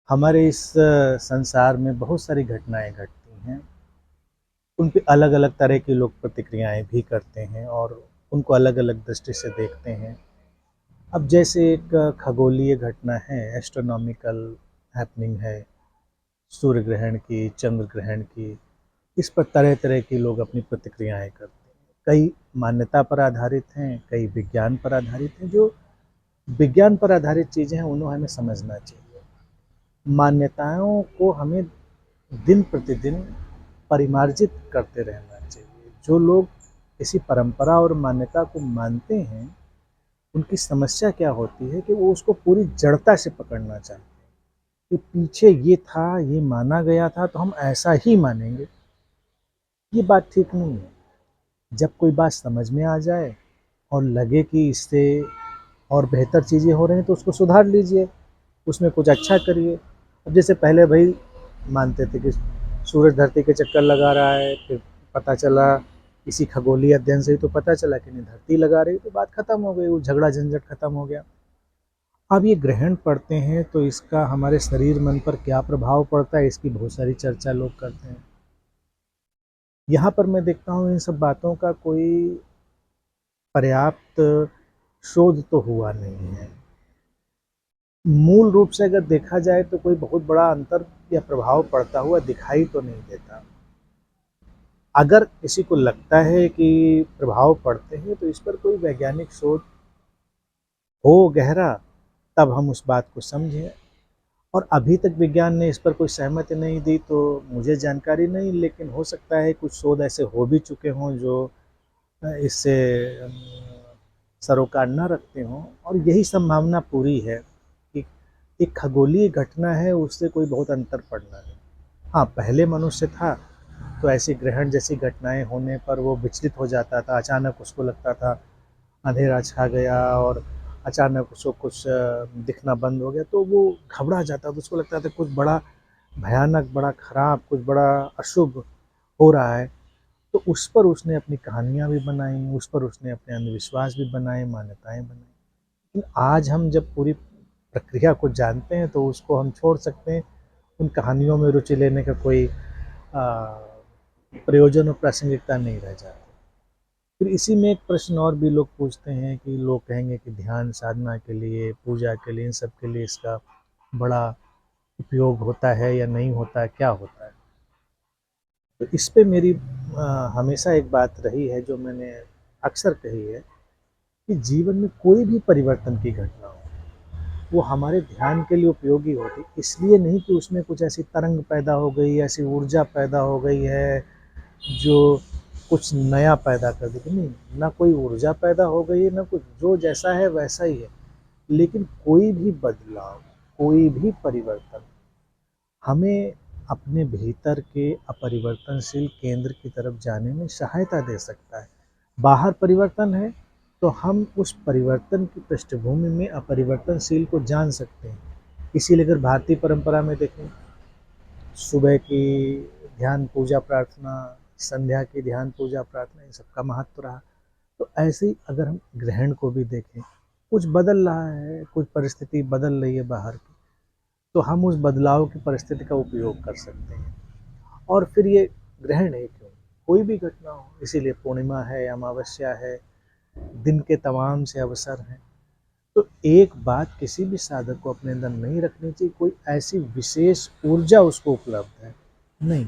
हमारे इस संसार में बहुत सारी घटनाएँ घटती हैं। उन पे अलग-अलग तरह के लोग प्रतिक्रियाएँ भी करते हैं और उनको अलग-अलग दृष्टि से देखते हैं। अब जैसे एक खगोलीय घटना है, एस्ट्रोनॉमिकल हैपनिंग है, सूर्य ग्रहण की, चंद्र ग्रहण की, इस पर तरह-तरह के लोग अपनी प्रतिक्रियाएँ करते हैं। कई मान्यता पर आधारित हैं, कई विज्ञान पर आधारित हैं। जो विज्ञान पर आधारित चीज़ें हैं, उन्हें हमें समझना चाहिए। मान्यताओं को हमें दिन प्रतिदिन परिमार्जित करते रहना चाहिए। जो लोग किसी परंपरा और मान्यता को मानते हैं, उनकी समस्या क्या होती है कि वो उसको पूरी जड़ता से पकड़ना चाहते हैं कि पीछे ये था, ये माना गया था तो हम ऐसा ही मानेंगे। ये बात ठीक नहीं है। जब कोई बात समझ में आ जाए और लगे कि इससे और बेहतर चीज़ें हो रही हैं तो उसको सुधार लीजिए, उसमें कुछ अच्छा करिए। अब जैसे पहले भई मानते थे कि सूरज धरती के चक्कर लगा रहा है, फिर पता चला किसी खगोलीय अध्ययन से ही तो पता चला कि नहीं धरती लगा रही, तो बात खत्म हो गई, वो झगड़ा झंझट खत्म हो गया। अब ये ग्रहण पड़ते हैं तो इसका हमारे शरीर मन पर क्या प्रभाव पड़ता है, इसकी बहुत सारी चर्चा लोग करते हैं। यहाँ पर मैं देखता हूँ इन सब बातों का कोई पर्याप्त शोध तो हुआ नहीं है। मूल रूप से अगर देखा जाए तो कोई बहुत बड़ा अंतर या प्रभाव पड़ता हुआ दिखाई तो नहीं देता। अगर किसी को लगता है कि प्रभाव पड़ते हैं तो इस पर कोई वैज्ञानिक शोध हो गहरा, तब हम उस बात को समझें। और अभी तक विज्ञान ने इस पर कोई सहमति नहीं दी तो मुझे जानकारी नहीं, लेकिन हो सकता है कुछ शोध ऐसे हो भी चुके हों जो इससे अम, सरोकार न रखते हों। और यही संभावना पूरी है कि एक खगोलीय घटना है, उससे कोई बहुत अंतर पड़ना नहीं। हाँ, पहले मनुष्य था तो ऐसी ग्रहण जैसी घटनाएं होने पर वो विचलित हो जाता था, अचानक उसको लगता था अंधेरा छा गया और अचानक उसको कुछ दिखना बंद हो गया तो वो घबरा जाता था, उसको लगता था कुछ बड़ा भयानक, बड़ा खराब, कुछ बड़ा अशुभ हो रहा है। तो उस पर उसने अपनी कहानियाँ भी बनाई, उस पर उसने अपने अंधविश्वास भी बनाए, मान्यताएँ बनाई। लेकिन आज हम जब पूरी प्रक्रिया को जानते हैं तो उसको हम छोड़ सकते हैं, उन कहानियों में रुचि लेने का कोई प्रयोजन और प्रासंगिकता नहीं रह जाती। फिर इसी में एक प्रश्न और भी लोग पूछते हैं कि लोग कहेंगे कि ध्यान साधना के लिए, पूजा के लिए, इन सब के लिए इसका बड़ा उपयोग होता है या नहीं होता है, क्या होता है? तो इस पे मेरी हमेशा एक बात रही है जो मैंने अक्सर कही है कि जीवन में कोई भी परिवर्तन की घटना हो, वो हमारे ध्यान के लिए उपयोगी होती, इसलिए नहीं कि उसमें कुछ ऐसी तरंग पैदा हो गई, ऐसी ऊर्जा पैदा हो गई है जो कुछ नया पैदा कर देगी। नहीं, ना कोई ऊर्जा पैदा हो गई है, ना कुछ, जो जैसा है वैसा ही है। लेकिन कोई भी बदलाव, कोई भी परिवर्तन हमें अपने भीतर के अपरिवर्तनशील केंद्र की तरफ जाने में सहायता दे सकता है। बाहर परिवर्तन है तो हम उस परिवर्तन की पृष्ठभूमि में अपरिवर्तनशील को जान सकते हैं। इसीलिए अगर भारतीय परंपरा में देखें, सुबह की ध्यान पूजा प्रार्थना, संध्या की ध्यान पूजा प्रार्थना, इन सबका महत्व रहा। तो ऐसे ही अगर हम ग्रहण को भी देखें, कुछ बदल रहा है, कुछ परिस्थिति बदल रही है बाहर की, तो हम उस बदलाव की परिस्थिति का उपयोग कर सकते हैं। और फिर ये ग्रहण है क्यों, कोई भी घटना हो, इसीलिए पूर्णिमा है, अमावस्या है, दिन के तमाम से अवसर हैं। तो एक बात किसी भी साधक को अपने अंदर नहीं रखनी चाहिए कोई ऐसी विशेष ऊर्जा उसको उपलब्ध है, नहीं,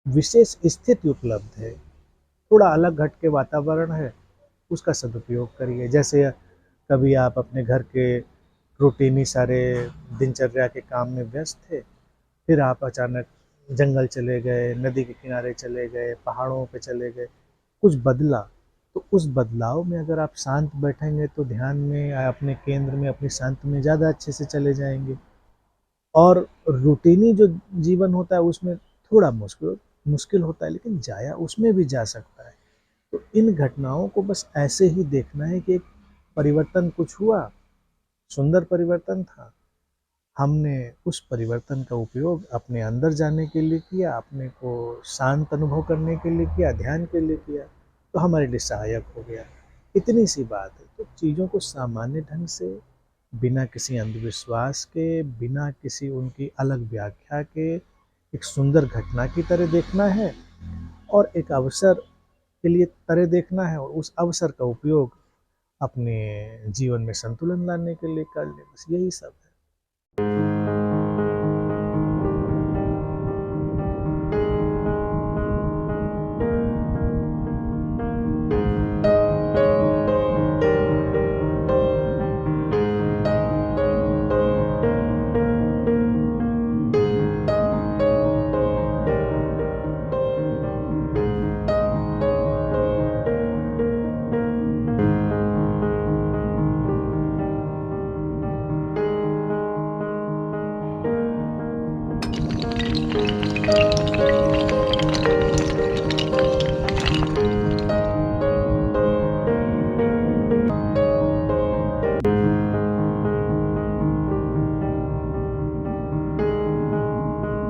विशेष स्थिति उपलब्ध है, थोड़ा अलग घट के वातावरण है, उसका सदुपयोग करिए। जैसे कभी आप अपने घर के रूटीनी सारे दिनचर्या के काम में व्यस्त थे, फिर आप अचानक जंगल चले गए, नदी के किनारे चले गए, पहाड़ों पे चले गए, कुछ बदला। तो उस बदलाव में अगर आप शांत बैठेंगे तो ध्यान में अपने केंद्र में, अपनी शांति में ज़्यादा अच्छे से चले जाएंगे। और रूटीनी जो जीवन होता है उसमें थोड़ा मुश्किल मुश्किल होता है, लेकिन जाया उसमें भी जा सकता है। तो इन घटनाओं को बस ऐसे ही देखना है कि एक परिवर्तन कुछ हुआ, सुंदर परिवर्तन था, हमने उस परिवर्तन का उपयोग अपने अंदर जाने के लिए किया, अपने को शांत अनुभव करने के लिए किया, ध्यान के लिए किया, तो हमारे लिए सहायक हो गया। इतनी सी बात है। तो चीज़ों को सामान्य ढंग से बिना किसी अंधविश्वास के, बिना किसी उनकी अलग व्याख्या के एक सुंदर घटना की तरह देखना है और एक अवसर के लिए तरह देखना है और उस अवसर का उपयोग अपने जीवन में संतुलन लाने के लिए कर ले, बस यही सब है।